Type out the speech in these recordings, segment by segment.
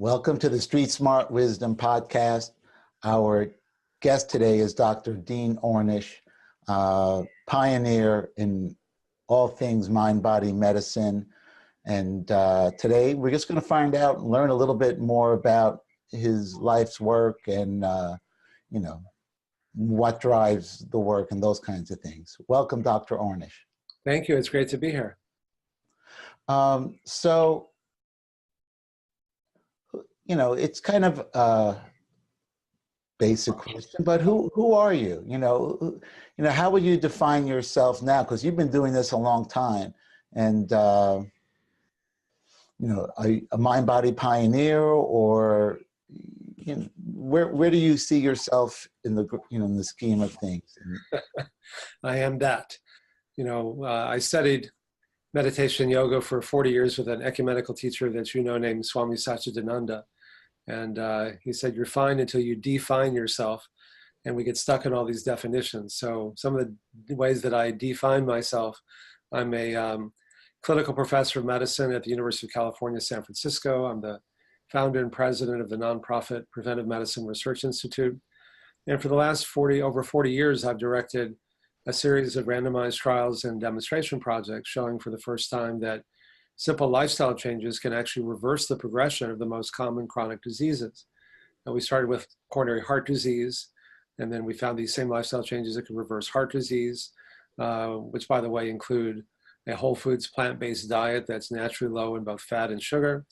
Welcome to the StreetSmart Wisdom Podcast. Our guest today is Dr. Dean Ornish, pioneer in all things mind-body medicine. And today we're just going to find out and learn a little bit more about his life's work and, what drives the work and those kinds of things. Welcome, Dr. Ornish. Thank you. It's great to be here. It's kind of a basic question, but who are you? How would you define yourself now? Because you've been doing this a long time, and a mind-body pioneer, or where do you see yourself in the in the scheme of things? I am that. I studied meditation yoga for 40 years with an ecumenical teacher that named Swami Satchidananda. And he said, you're fine until you define yourself. And we get stuck in all these definitions. So some of the ways that I define myself, I'm a clinical professor of medicine at the University of California, San Francisco. I'm the founder and president of the nonprofit Preventive Medicine Research Institute. And for the last over 40 years, I've directed a series of randomized trials and demonstration projects showing for the first time that simple lifestyle changes can actually reverse the progression of the most common chronic diseases. And we started with coronary heart disease, and then we found these same lifestyle changes that can reverse heart disease, which, by the way, include a whole foods plant-based diet that's naturally low in both fat and sugar,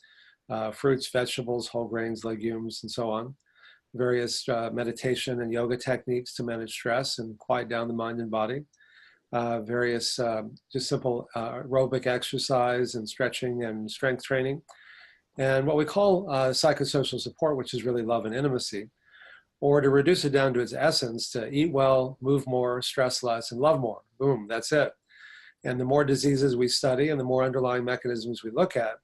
fruits, vegetables, whole grains, legumes, and so on. Various meditation and yoga techniques to manage stress and quiet down the mind and body. Various just simple aerobic exercise and stretching and strength training. And what we call psychosocial support, which is really love and intimacy, or to reduce it down to its essence, to eat well, move more, stress less, and love more. Boom, that's it. And the more diseases we study and the more underlying mechanisms we look at,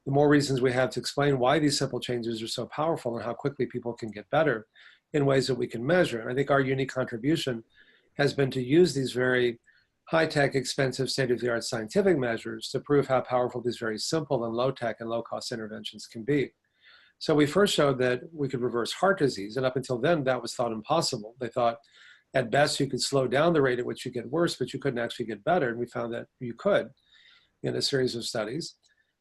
the more reasons we have to explain why these simple changes are so powerful and how quickly people can get better in ways that we can measure. And I think our unique contribution has been to use these very high-tech, expensive, state-of-the-art scientific measures to prove how powerful these very simple and low-tech and low-cost interventions can be. So we first showed that we could reverse heart disease, and up until then, that was thought impossible. They thought, at best, you could slow down the rate at which you get worse, but you couldn't actually get better, and we found that you could in a series of studies.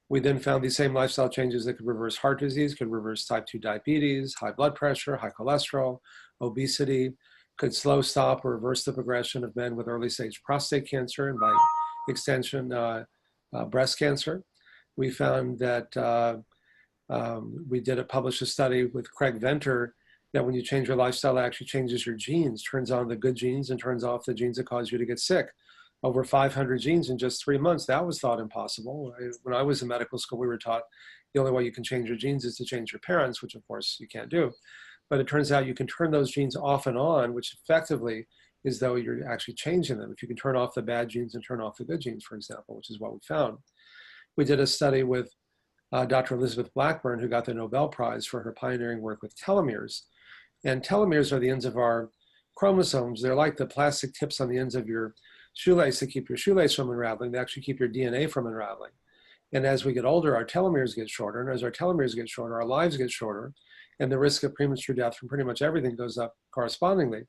We then found these same lifestyle changes that could reverse heart disease, could reverse type 2 diabetes, high blood pressure, high cholesterol, obesity, could slow, stop, or reverse the progression of men with early stage prostate cancer and by extension, breast cancer. We found that we published a study with Craig Venter that when you change your lifestyle, it actually changes your genes, turns on the good genes and turns off the genes that cause you to get sick. Over 500 genes in just 3 months. That was thought impossible. When I was in medical school, we were taught the only way you can change your genes is to change your parents, which of course you can't do. But it turns out you can turn those genes off and on, which effectively is though you're actually changing them. If you can turn off the bad genes and turn off the good genes, for example, which is what we found. We did a study with Dr. Elizabeth Blackburn, who got the Nobel Prize for her pioneering work with telomeres. And telomeres are the ends of our chromosomes. They're like the plastic tips on the ends of your shoelace that keep your shoelace from unraveling. They actually keep your DNA from unraveling. And as we get older, our telomeres get shorter. And as our telomeres get shorter, our lives get shorter. And the risk of premature death from pretty much everything goes up correspondingly.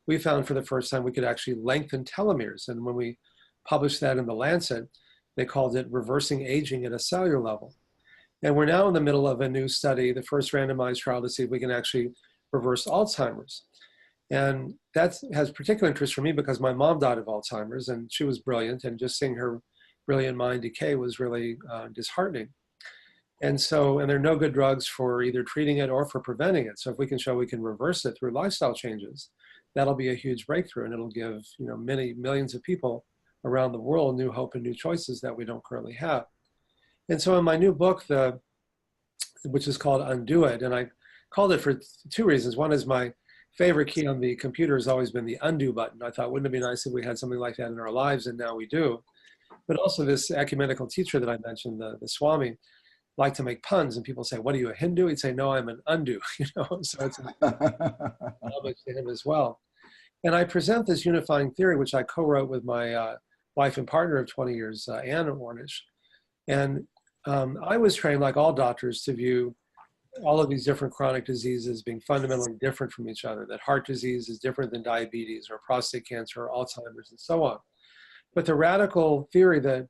We found for the first time we could actually lengthen telomeres. And when we published that in The Lancet, they called it reversing aging at a cellular level. And we're now in the middle of a new study, the first randomized trial to see if we can actually reverse Alzheimer's. And that has particular interest for me because my mom died of Alzheimer's and she was brilliant, and just seeing her brilliant mind decay was really disheartening. And there are no good drugs for either treating it or for preventing it. So if we can show we can reverse it through lifestyle changes, that'll be a huge breakthrough, and it'll give many millions of people around the world new hope and new choices that we don't currently have. And so in my new book, which is called Undo It, and I called it for two reasons. One is my favorite key on the computer has always been the undo button. I thought, wouldn't it be nice if we had something like that in our lives, and now we do. But also this ecumenical teacher that I mentioned, the Swami, liked to make puns, and people say, what are you, a Hindu? He'd say, no, I'm an undo, so it's an homage to him as well. And I present this unifying theory, which I co-wrote with my wife and partner of 20 years, Anne Ornish. And I was trained, like all doctors, to view all of these different chronic diseases being fundamentally different from each other, that heart disease is different than diabetes or prostate cancer or Alzheimer's and so on. But the radical theory that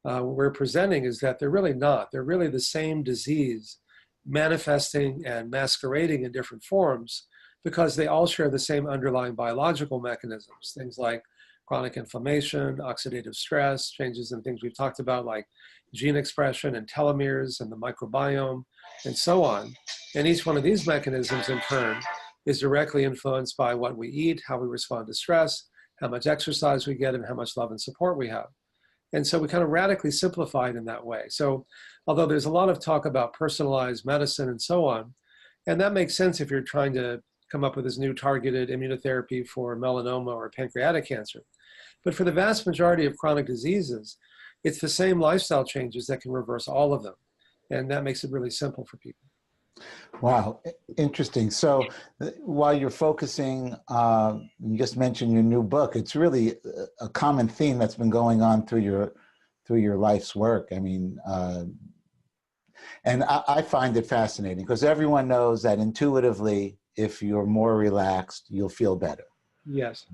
we're presenting is that they're really not. They're really the same disease manifesting and masquerading in different forms because they all share the same underlying biological mechanisms, things like chronic inflammation, oxidative stress, changes in things we've talked about like gene expression and telomeres and the microbiome and so on. And each one of these mechanisms in turn is directly influenced by what we eat, how we respond to stress, how much exercise we get, and how much love and support we have. And so we kind of radically simplified in that way. So although there's a lot of talk about personalized medicine and so on, and that makes sense if you're trying to come up with this new targeted immunotherapy for melanoma or pancreatic cancer. But for the vast majority of chronic diseases, it's the same lifestyle changes that can reverse all of them. And that makes it really simple for people. Wow, interesting. So while you're focusing, you just mentioned your new book, it's really a common theme that's been going on through your life's work. I mean, and I find it fascinating because everyone knows that intuitively, if you're more relaxed, you'll feel better. Yes.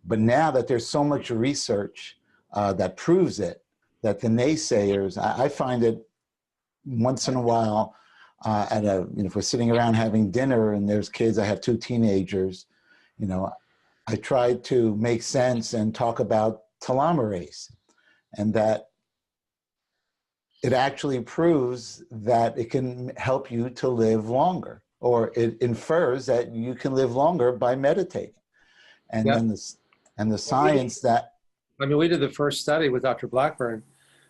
But now that there's so much research that proves it, that the naysayers, I find it once in a while, if we're sitting around having dinner and there's kids, I have 2 teenagers, I try to make sense and talk about telomerase, and that it actually proves that it can help you to live longer, or it infers that you can live longer by meditating. And Yep. then the science that... I mean, we did the first study with Dr. Blackburn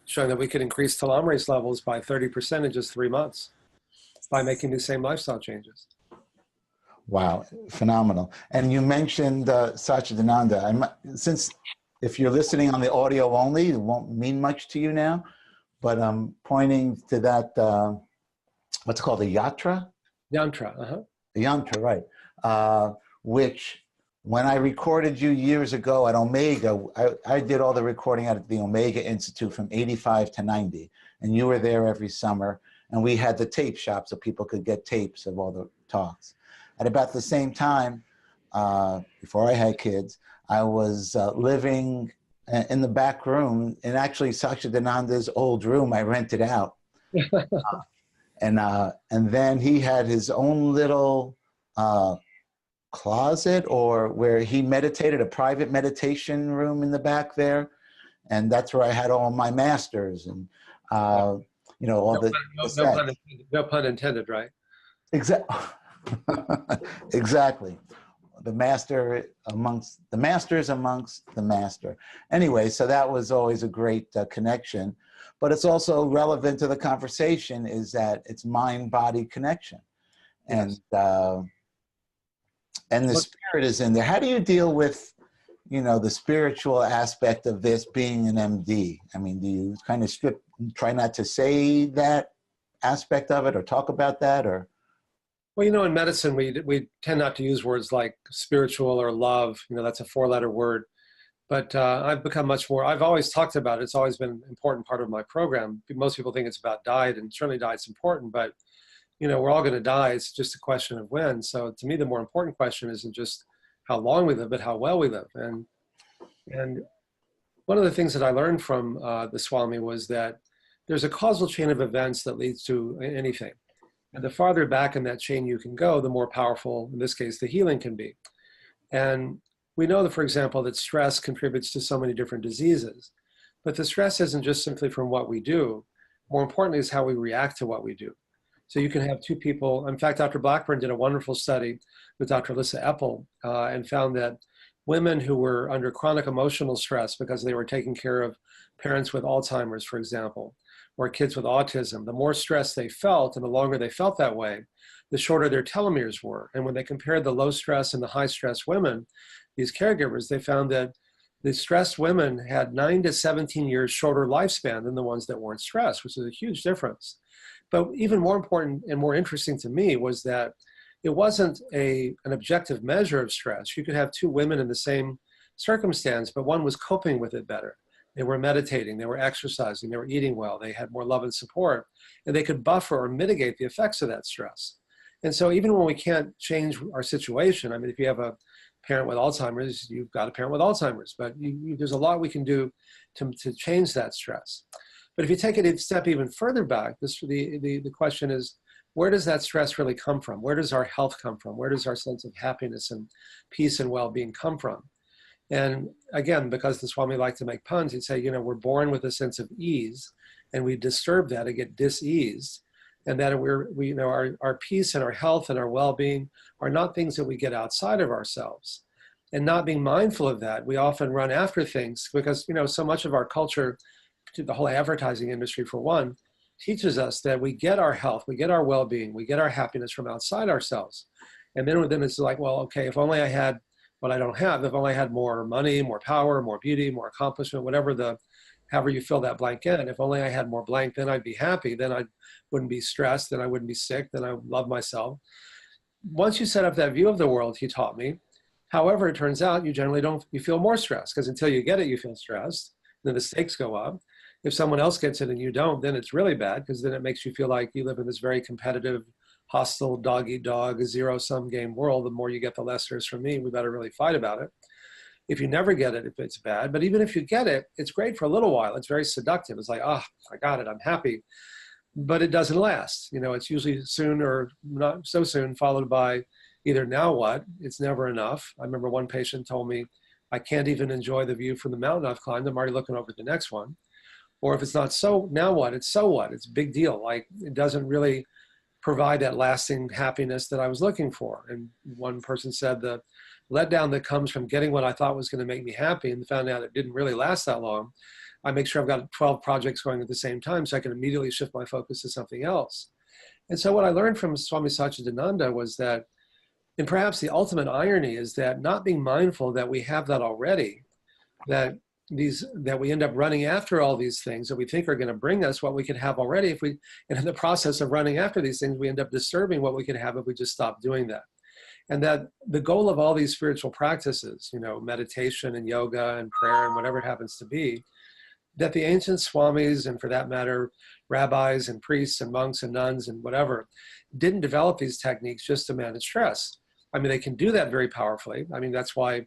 showing that we could increase telomerase levels by 30% in just 3 months by making the same lifestyle changes. Wow, phenomenal. And you mentioned Satchidananda. Since if you're listening on the audio only, it won't mean much to you now, but I'm pointing to that, what's it called, the yatra? Yantra, The yantra, right. Which, when I recorded you years ago at Omega, I did all the recording at the Omega Institute from 85 to 90, and you were there every summer, and we had the tape shop so people could get tapes of all the talks. At about the same time, before I had kids, I was living in the back room, and actually Satchidananda's old room I rented out. And then he had his own little closet, or where he meditated, a private meditation room in the back there. And that's where I had all my masters and, all no pun intended, right? Exactly. Exactly. The master amongst the masters amongst the master. Anyway, so that was always a great connection. But it's also relevant to the conversation is that it's mind-body connection. Yes. And the spirit is in there. How do you deal with, the spiritual aspect of this being an MD? I mean, do you kind of try not to say that aspect of it or talk about that, or? Well, in medicine, we tend not to use words like spiritual or love. That's a 4-letter word. But I've become much more, I've always talked about it. It's always been an important part of my program. Most people think it's about diet, and certainly diet's important, but we're all going to die. It's just a question of when. So to me, the more important question isn't just how long we live, but how well we live. And one of the things that I learned from the Swami was that there's a causal chain of events that leads to anything. And the farther back in that chain you can go, the more powerful, in this case, the healing can be. And we know that, for example, that stress contributes to so many different diseases. But the stress isn't just simply from what we do. More importantly is how we react to what we do. So you can have 2 people. In fact, Dr. Blackburn did a wonderful study with Dr. Lissa Eppel and found that women who were under chronic emotional stress because they were taking care of parents with Alzheimer's, for example, or kids with autism, the more stress they felt and the longer they felt that way, the shorter their telomeres were. And when they compared the low stress and the high stress women, these caregivers, they found that the stressed women had 9 to 17 years shorter lifespan than the ones that weren't stressed, which is a huge difference. But even more important and more interesting to me was that it wasn't an objective measure of stress. You could have 2 women in the same circumstance, but one was coping with it better. They were meditating, they were exercising, they were eating well, they had more love and support, and they could buffer or mitigate the effects of that stress. And so even when we can't change our situation, I mean, if you have a parent with Alzheimer's, you've got a parent with Alzheimer's, but there's a lot we can do to change that stress. But if you take it a step even further back, the question is, where does that stress really come from? Where does our health come from? Where does our sense of happiness and peace and well-being come from? And again, because the Swami liked to make puns, he'd say, we're born with a sense of ease, and we disturb that and get dis-eased. And that our peace and our health and our well-being are not things that we get outside of ourselves. And not being mindful of that, we often run after things because, so much of our culture, the whole advertising industry for one, teaches us that we get our health, we get our well-being, we get our happiness from outside ourselves. And then it's like, well, okay, if only I had what I don't have, if only I had more money, more power, more beauty, more accomplishment, however you fill that blank in, if only I had more blank, then I'd be happy, then I wouldn't be stressed, then I wouldn't be sick, then I would love myself. Once you set up that view of the world, he taught me, however, it turns out you generally you feel more stressed, because until you get it, you feel stressed, then the stakes go up. If someone else gets it and you don't, then it's really bad, because then it makes you feel like you live in this very competitive, hostile, dog-eat-dog, zero-sum game world. The more you get, the less there's for me. We better really fight about it. If you never get it, if it's bad. But even if you get it, it's great for a little while. It's very seductive. It's like, I got it, I'm happy. But it doesn't last. It's usually soon or not so soon, followed by either now what? It's never enough. I remember one patient told me, I can't even enjoy the view from the mountain I've climbed. I'm already looking over the next one. Or if it's not so, now what? It's so what? It's a big deal. Like, it doesn't really provide that lasting happiness that I was looking for. And one person said the letdown that comes from getting what I thought was going to make me happy and found out it didn't really last that long. I make sure I've got 12 projects going at the same time so I can immediately shift my focus to something else. And so what I learned from Swami Satchidananda was that, and perhaps the ultimate irony is that not being mindful that we have that already, that we end up running after all these things that we think are going to bring us what we could have already. And in the process of running after these things, we end up disturbing what we could have if we just stop doing that. And that the goal of all these spiritual practices, meditation and yoga and prayer and whatever it happens to be, that the ancient swamis, and for that matter, rabbis and priests and monks and nuns and whatever, didn't develop these techniques just to manage stress. I mean, they can do that very powerfully. I mean, that's why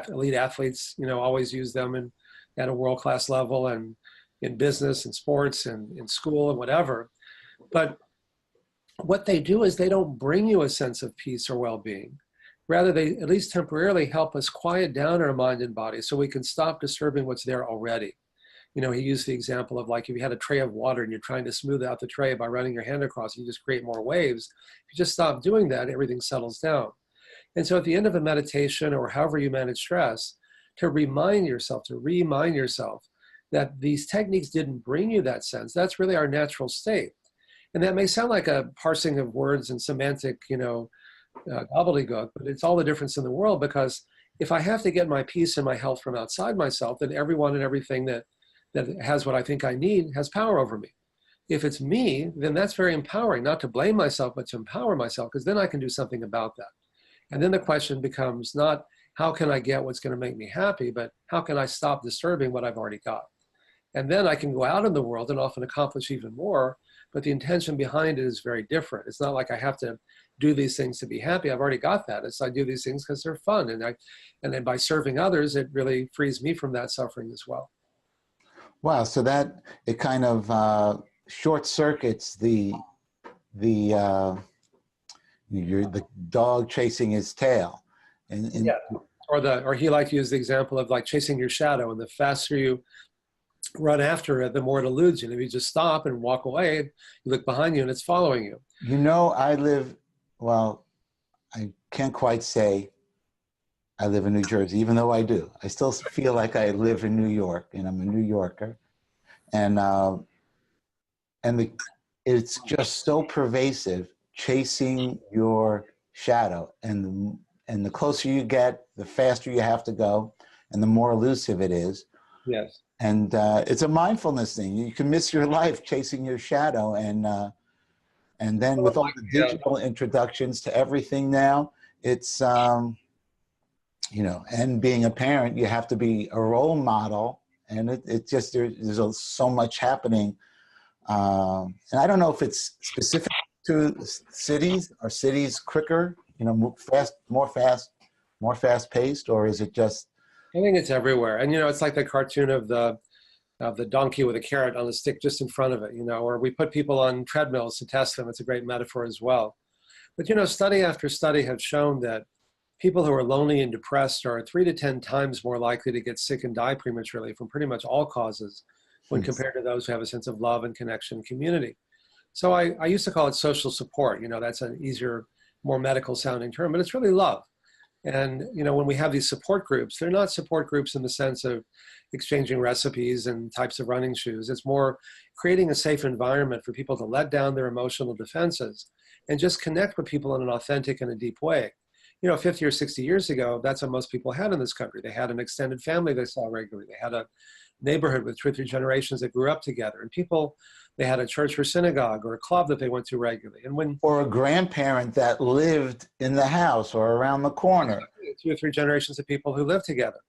elite athletes, always use them at a world-class level, and in business and sports and in school and whatever. But what they do is they don't bring you a sense of peace or well-being. Rather, they at least temporarily help us quiet down our mind and body so we can stop disturbing what's there already. He used the example of, like, if you had a tray of water and you're trying to smooth out the tray by running your hand across, you just create more waves. If you just stop doing that, everything settles down. And so at the end of a meditation, or however you manage stress, to remind yourself that these techniques didn't bring you that sense. That's really our natural state. And that may sound like a parsing of words and semantic, gobbledygook, but it's all the difference in the world, because if I have to get my peace and my health from outside myself, then everyone and everything that has what I think I need has power over me. If it's me, then that's very empowering, not to blame myself, but to empower myself, because then I can do something about that. And then the question becomes not, how can I get what's going to make me happy, but how can I stop disturbing what I've already got? And then I can go out in the world and often accomplish even more, but the intention behind it is very different. It's not like I have to do these things to be happy. I've already got that. I do these things because they're fun. And then by serving others, it really frees me from that suffering as well. Wow, so that it kind of short circuits the dog chasing his tail, and yeah, or he liked to use the example of like chasing your shadow, and the faster you run after it, the more it eludes you. And if you just stop and walk away, you look behind you and it's following you. I can't quite say I live in New Jersey, even though I do. I still feel like I live in New York, and I'm a New Yorker. And it's just so pervasive, chasing your shadow. And the closer you get, the faster you have to go, and the more elusive it is. Yes. And it's a mindfulness thing. You can miss your life chasing your shadow. And then with all the digital introductions to everything now, it's, and being a parent, you have to be a role model And it just, so much happening. And I don't know if it's specific to cities. Are cities quicker, more fast paced, or is it just? I think it's everywhere. And, it's like the cartoon of the donkey with a carrot on a stick just in front of it, or we put people on treadmills to test them. It's a great metaphor as well. But, study after study have shown that people who are lonely and depressed are 3 to 10 times more likely to get sick and die prematurely from pretty much all causes when compared to those who have a sense of love and connection and community. So I used to call it social support. That's an easier, more medical sounding term, but it's really love. And, when we have these support groups, they're not support groups in the sense of exchanging recipes and types of running shoes. It's more creating a safe environment for people to let down their emotional defenses and just connect with people in an authentic and a deep way. 50 or 60 years ago, that's what most people had in this country. They had an extended family they saw regularly. They had a neighborhood with 2 or 3 generations that grew up together. And they had a church or synagogue or a club that they went to regularly. And or a grandparent that lived in the house or around the corner. 2 or 3 generations of people who live together.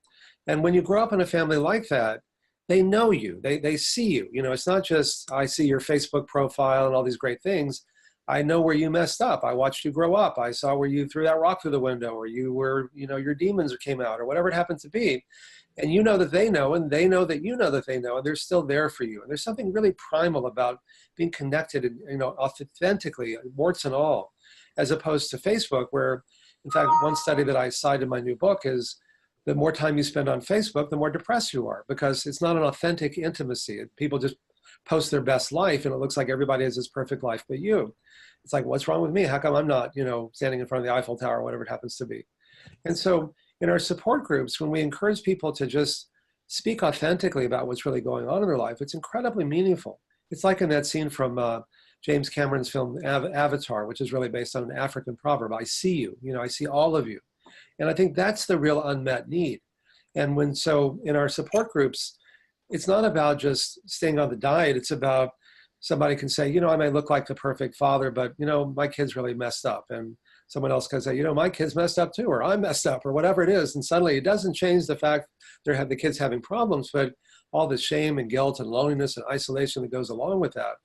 And when you grow up in a family like that, they know you, they see you. It's not just, I see your Facebook profile and all these great things. I know where you messed up. I watched you grow up. I saw where you threw that rock through the window, or you were, your demons came out, or whatever it happens to be. And you know that they know, and they know that you know that they know, and they're still there for you. And there's something really primal about being connected, and, authentically, warts and all, as opposed to Facebook, where, in fact, one study that I cite in my new book is the more time you spend on Facebook, the more depressed you are, because it's not an authentic intimacy. People just post their best life, and it looks like everybody has this perfect life but you. It's like, what's wrong with me? How come I'm not, standing in front of the Eiffel Tower, or whatever it happens to be? And so in our support groups, when we encourage people to just speak authentically about what's really going on in their life, it's incredibly meaningful. It's like in that scene from James Cameron's film Avatar, which is really based on an African proverb, I see you, I see all of you. And I think that's the real unmet need. And so in our support groups, it's not about just staying on the diet. It's about somebody can say, I may look like the perfect father, but, my kid's really messed up. And someone else can say, my kid's messed up too, or I'm messed up, or whatever it is. And suddenly it doesn't change the fact the kids having problems, but all the shame and guilt and loneliness and isolation that goes along with that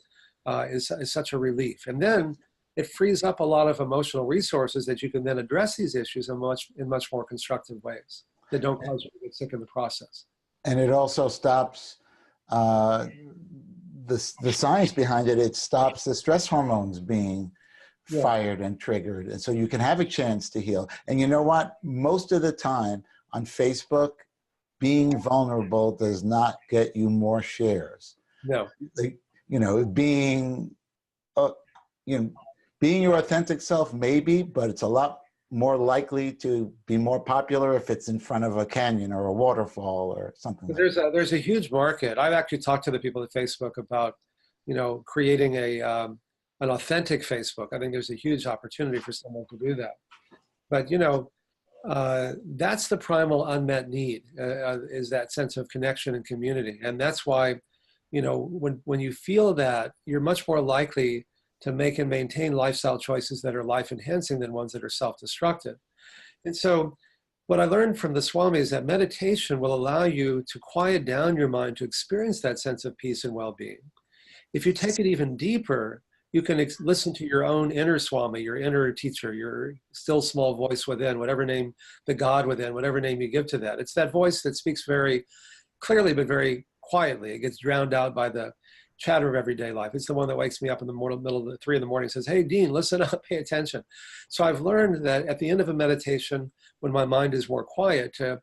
is such a relief. And then it frees up a lot of emotional resources that you can then address these issues in much more constructive ways that don't cause you to get sick in the process. And it also stops the science behind it. It stops the stress hormones being fired and triggered. And so you can have a chance to heal. And you know what? Most of the time on Facebook, being vulnerable does not get you more shares. No. Being your authentic self, maybe, but it's a lot more likely to be more popular if it's in front of a canyon or a waterfall or something. There's a huge market. I've actually talked to the people at Facebook about, creating an authentic Facebook. I think there's a huge opportunity for someone to do that. But, that's the primal unmet need, is that sense of connection and community. And that's why, when you feel that, you're much more likely to make and maintain lifestyle choices that are life-enhancing than ones that are self-destructive. And so what I learned from the Swami is that meditation will allow you to quiet down your mind to experience that sense of peace and well-being. If you take it even deeper, you can listen to your own inner Swami, your inner teacher, your still small voice within, whatever name, the God within, whatever name you give to that. It's that voice that speaks very clearly but very quietly. It gets drowned out by the chatter of everyday life. It's the one that wakes me up in the middle of 3 in the morning and says, hey, Dean, listen up, pay attention. So I've learned that at the end of a meditation, when my mind is more quiet, to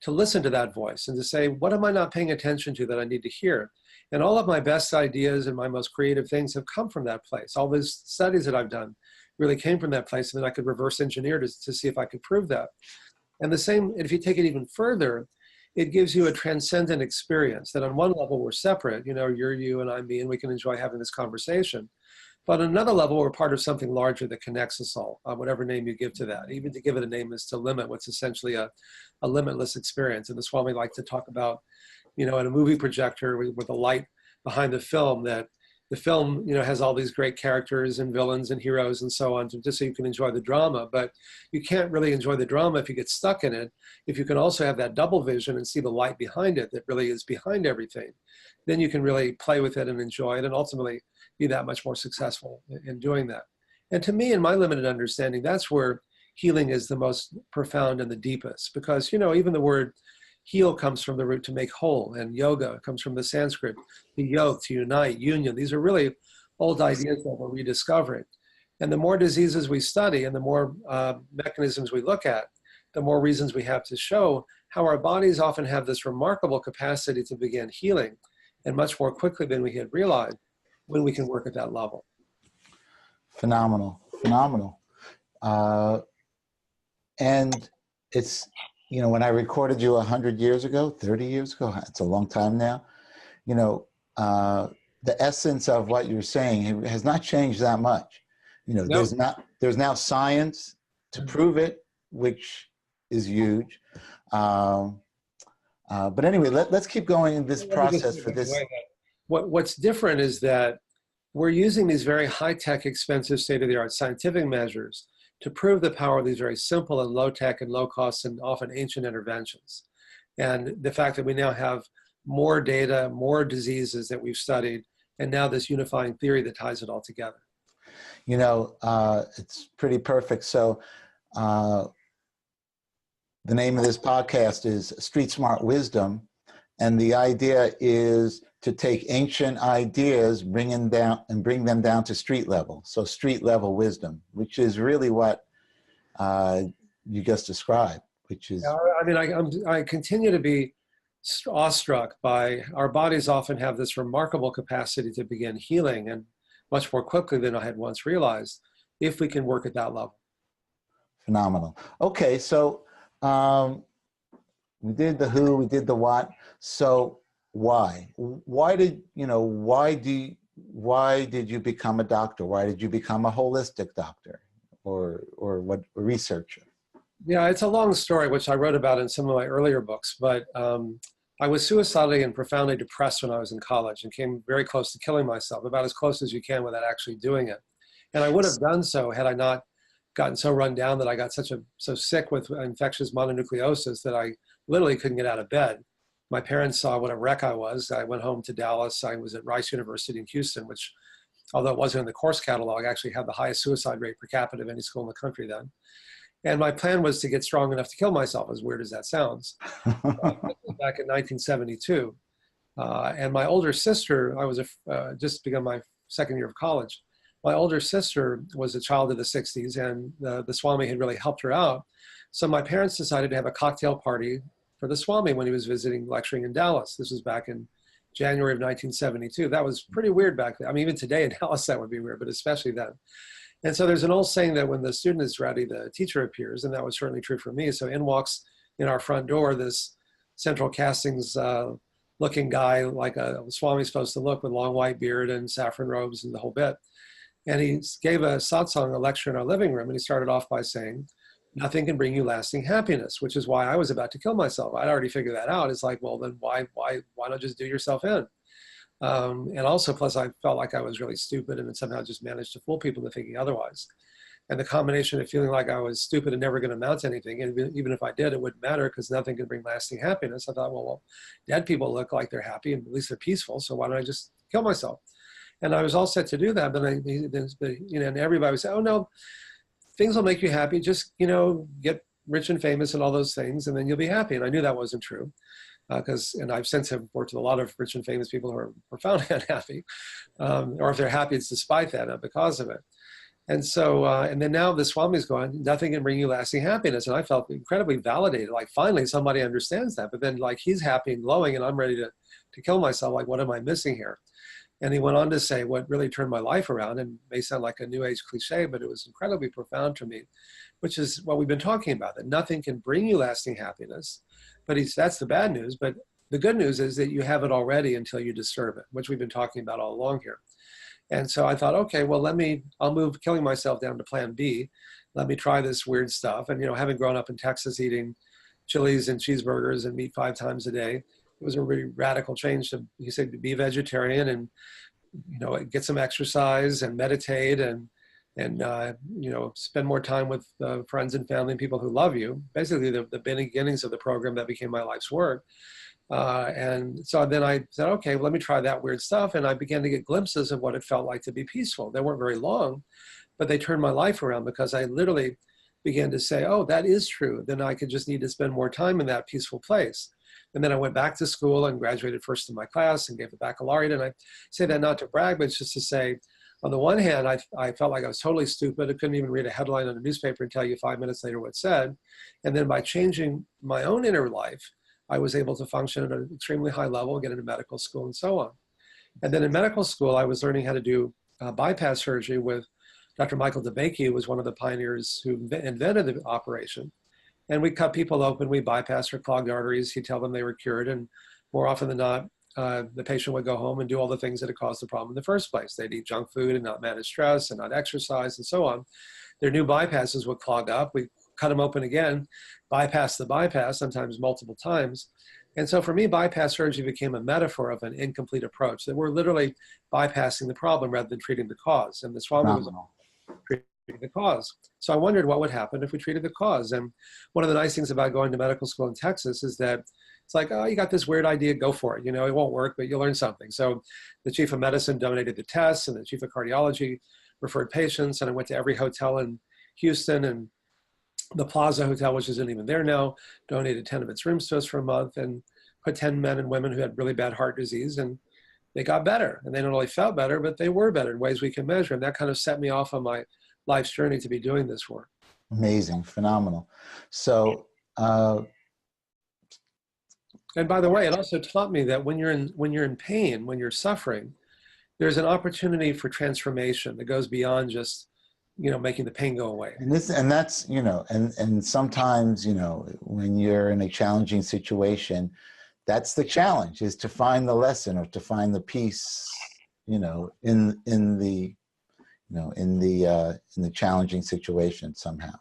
listen to that voice and to say, what am I not paying attention to that I need to hear? And all of my best ideas and my most creative things have come from that place. All those studies that I've done really came from that place, and then I could reverse engineer to see if I could prove that. And the same, if you take it even further, it gives you a transcendent experience that on one level we're separate, you're you and I'm me, and we can enjoy having this conversation. But on another level, we're part of something larger that connects us all, whatever name you give to that. Even to give it a name is to limit what's essentially a limitless experience. And the Swami likes to talk about, at a movie projector with a light behind the film, that the film, has all these great characters and villains and heroes and so on, just so you can enjoy the drama. But you can't really enjoy the drama if you get stuck in it. If you can also have that double vision and see the light behind it that really is behind everything, then you can really play with it and enjoy it and ultimately be that much more successful in doing that. And to me, in my limited understanding, that's where healing is the most profound and the deepest, because, even the word heal comes from the root to make whole, and yoga comes from the Sanskrit, to yoke, to unite, union. These are really old ideas that we're rediscovering. And the more diseases we study and the more mechanisms we look at, the more reasons we have to show how our bodies often have this remarkable capacity to begin healing, and much more quickly than we had realized, when we can work at that level. Phenomenal, phenomenal. And it's, when I recorded you 100 years ago, 30 years ago, it's a long time now, the essence of what you're saying has not changed that much. Nope. There's now science to prove it, which is huge. But anyway, let's keep going in this process for this. What's different is that we're using these very high-tech, expensive, state-of-the-art scientific measures to prove the power of these very simple and low-tech and low-cost and often ancient interventions. And the fact that we now have more data, more diseases that we've studied, and now this unifying theory that ties it all together. It's pretty perfect. So the name of this podcast is StreetSmart Wisdom, and the idea is to take ancient ideas, bring them down to street level. So street level wisdom, which is really what you just described, which is. I continue to be awestruck by our bodies often have this remarkable capacity to begin healing, and much more quickly than I had once realized, if we can work at that level. Phenomenal. Okay, so we did the who, we did the what. So why did you become a doctor? Why did you become a holistic doctor or what, a researcher? Yeah, it's a long story, which I wrote about in some of my earlier books, but I was suicidally and profoundly depressed when I was in college and came very close to killing myself, about as close as you can without actually doing it. And I would have done so had I not gotten so run down that I got so sick with infectious mononucleosis that I literally couldn't get out of bed. My parents saw what a wreck I was. I went home to Dallas. I was at Rice University in Houston, which, although it wasn't in the course catalog, actually had the highest suicide rate per capita of any school in the country then. And my plan was to get strong enough to kill myself, as weird as that sounds, back in 1972. And my older sister, I was just begun my second year of college. My older sister was a child of the 60s, and the Swami had really helped her out. So my parents decided to have a cocktail party for the Swami when he was lecturing in Dallas. This was back in January of 1972. That was pretty weird back then. I mean, even today in Dallas, that would be weird, but especially then. And so there's an old saying that when the student is ready, the teacher appears, and that was certainly true for me. So in walks in our front door this Central Castings looking guy, like a Swami's supposed to look, with long white beard and saffron robes and the whole bit. And he gave a satsang, a lecture in our living room, and he started off by saying, "Nothing can bring you lasting happiness," which is why I was about to kill myself. I'd already figured that out. It's like, well, then why not just do yourself in? And also, plus, I felt like I was really stupid and somehow just managed to fool people into thinking otherwise. And the combination of feeling like I was stupid and never going to amount to anything, and even if I did, it wouldn't matter because nothing could bring lasting happiness. I thought, well, dead people look like they're happy, and at least they're peaceful, so why don't I just kill myself? And I was all set to do that, but and everybody would say, "Oh no, things will make you happy. Just get rich and famous and all those things, and then you'll be happy." And I knew that wasn't true. And I've since have worked with a lot of rich and famous people who are profoundly unhappy, or if they're happy, it's despite that, not because of it. And so, and then now the Swami's going, "Nothing can bring you lasting happiness," and I felt incredibly validated. Like finally, somebody understands that. But then, like he's happy and glowing, and I'm ready to kill myself. Like, what am I missing here? And he went on to say what really turned my life around, and may sound like a new age cliche, but it was incredibly profound to me, which is what we've been talking about, that nothing can bring you lasting happiness. But that's the bad news. But the good news is that you have it already until you disturb it, which we've been talking about all along here. And so I thought, okay, well, I'll move killing myself down to plan B. Let me try this weird stuff. And, having grown up in Texas eating chilies and cheeseburgers and meat 5 times a day, it was a really radical change to be vegetarian and get some exercise and meditate and spend more time with friends and family and people who love you. Basically, the beginnings of the program that became my life's work. And so then I said, okay, let me try that weird stuff. And I began to get glimpses of what it felt like to be peaceful. They weren't very long, but they turned my life around because I literally began to say, oh, that is true. Then I could just need to spend more time in that peaceful place. And then I went back to school and graduated first in my class and gave the baccalaureate. And I say that not to brag, but it's just to say, on the one hand, I felt like I was totally stupid. I couldn't even read a headline on a newspaper and tell you 5 minutes later what it said. And then by changing my own inner life, I was able to function at an extremely high level, get into medical school and so on. And then in medical school, I was learning how to do bypass surgery with Dr. Michael DeBakey, who was one of the pioneers who invented the operation. And we cut people open, we bypassed their clogged arteries, he'd tell them they were cured, and more often than not, the patient would go home and do all the things that had caused the problem in the first place. They'd eat junk food and not manage stress and not exercise and so on. Their new bypasses would clog up. We cut them open again, bypass the bypass, sometimes multiple times. And so for me, bypass surgery became a metaphor of an incomplete approach, that we're literally bypassing the problem rather than treating the cause. And the Swami was treating the cause. So I wondered what would happen if we treated the cause. And one of the nice things about going to medical school in Texas is that it's like, oh, you got this weird idea, go for it. It won't work, but you'll learn something. So the chief of medicine donated the tests, and the chief of cardiology referred patients. And I went to every hotel in Houston, and the Plaza Hotel, which isn't even there now, donated 10 of its rooms to us for a month and put 10 men and women who had really bad heart disease, and they got better. And they not only felt better, but they were better in ways we can measure. And that kind of set me off on my life's journey to be doing this work. Amazing, phenomenal. So, and by the way, it also taught me that when you're in pain, when you're suffering, there's an opportunity for transformation that goes beyond just, making the pain go away. and that's, and sometimes, when you're in a challenging situation, that's the challenge, is to find the lesson or to find the peace, in the challenging situation somehow.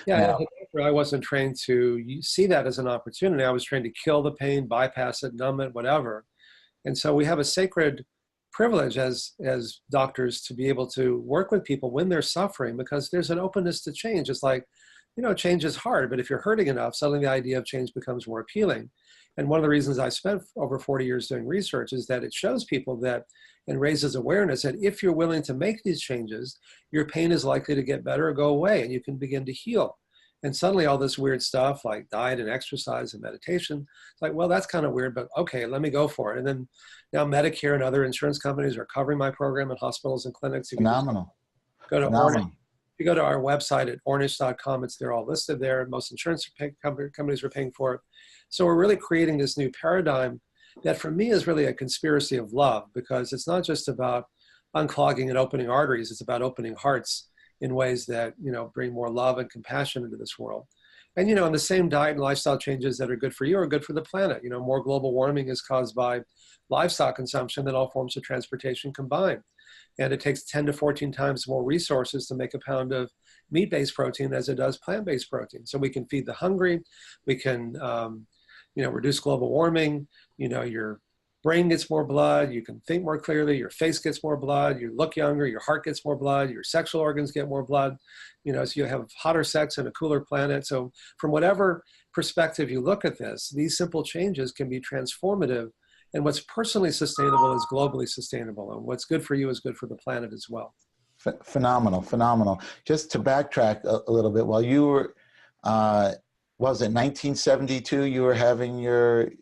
Yeah, Now, as a doctor, I wasn't trained to see that as an opportunity. I was trained to kill the pain, bypass it, numb it, whatever. And so we have a sacred privilege as doctors to be able to work with people when they're suffering, because there's an openness to change. It's like, change is hard, but if you're hurting enough, suddenly the idea of change becomes more appealing. And one of the reasons I spent over 40 years doing research is that it shows people that, and raises awareness that if you're willing to make these changes, your pain is likely to get better or go away, and you can begin to heal. And suddenly all this weird stuff like diet and exercise and meditation, it's like, well, that's kind of weird, but okay, let me go for it. And then now Medicare and other insurance companies are covering my program in hospitals and clinics. phenomenal. Go to Phenomenal. Ornish. If you go to our website at ornish.com, they're all listed there. Most insurance companies are paying for it. So we're really creating this new paradigm that for me is really a conspiracy of love, because it's not just about unclogging and opening arteries, it's about opening hearts in ways that, bring more love and compassion into this world. And, and the same diet and lifestyle changes that are good for you are good for the planet. More global warming is caused by livestock consumption than all forms of transportation combined. And it takes 10 to 14 times more resources to make a pound of meat-based protein as it does plant-based protein. So we can feed the hungry, we can, reduce global warming, your brain gets more blood, you can think more clearly, your face gets more blood, you look younger, your heart gets more blood, your sexual organs get more blood, so you have hotter sex and a cooler planet. So from whatever perspective you look at this, these simple changes can be transformative, and what's personally sustainable is globally sustainable, and what's good for you is good for the planet as well. Phenomenal, phenomenal. Just to backtrack a little bit, while you were, was it 1972 you were having your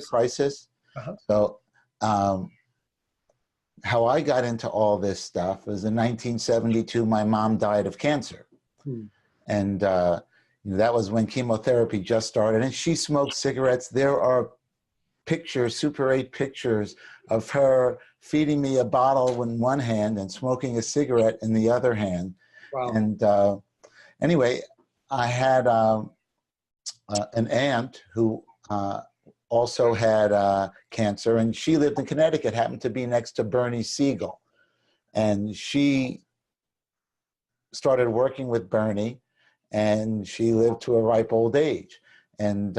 crisis? Uh-huh. So how I got into all this stuff was in 1972, my mom died of cancer. And that was when chemotherapy just started, and she smoked cigarettes. There are pictures, Super 8 pictures of her feeding me a bottle in one hand and smoking a cigarette in the other hand. Wow. And anyway, I had an aunt who also had cancer, and she lived in Connecticut, happened to be next to Bernie Siegel. And she started working with Bernie, and she lived to a ripe old age. And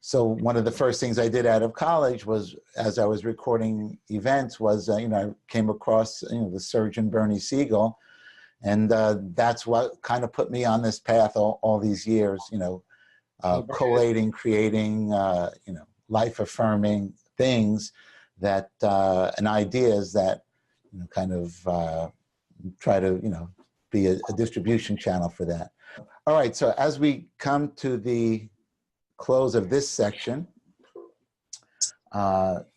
so one of the first things I did out of college was, as I was recording events, was, I came across, the surgeon Bernie Siegel. And that's what kind of put me on this path all these years, collating, creating, life-affirming things that, and ideas that, kind of try to, be a distribution channel for that. All right, so as we come to the close of this section, it's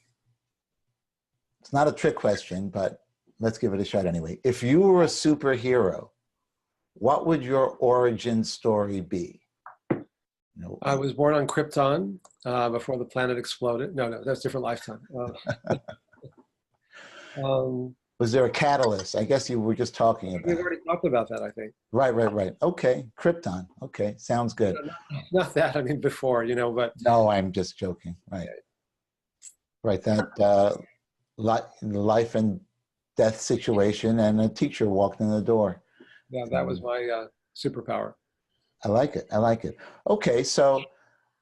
not a trick question, but let's give it a shot anyway. If you were a superhero, what would your origin story be? I was born on Krypton before the planet exploded. No, that's a different lifetime. Was there a catalyst? I guess you were just talking about. We've already talked about that, I think. Right. Okay, Krypton. Okay, sounds good. Not that, I mean before, but. No, I'm just joking. Right. Right, that life and death situation, and a teacher walked in the door. Yeah, that was my superpower. I like it. Okay, so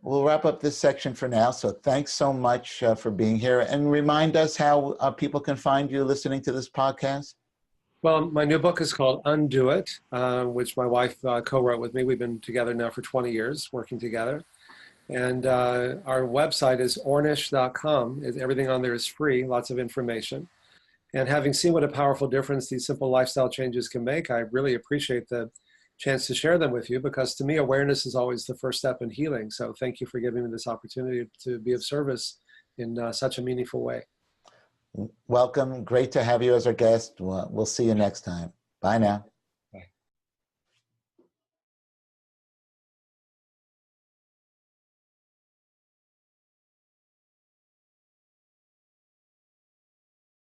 we'll wrap up this section for now. So thanks so much for being here, and remind us how people can find you listening to this podcast. Well, my new book is called Undo It, which my wife co-wrote with me. We've been together now for 20 years, working together. And our website is ornish.com. Everything on there is free, lots of information. And having seen what a powerful difference these simple lifestyle changes can make, I really appreciate the chance to share them with you, because to me, awareness is always the first step in healing. So thank you for giving me this opportunity to be of service in such a meaningful way. Welcome. Great to have you as our guest. We'll see you next time. Bye now.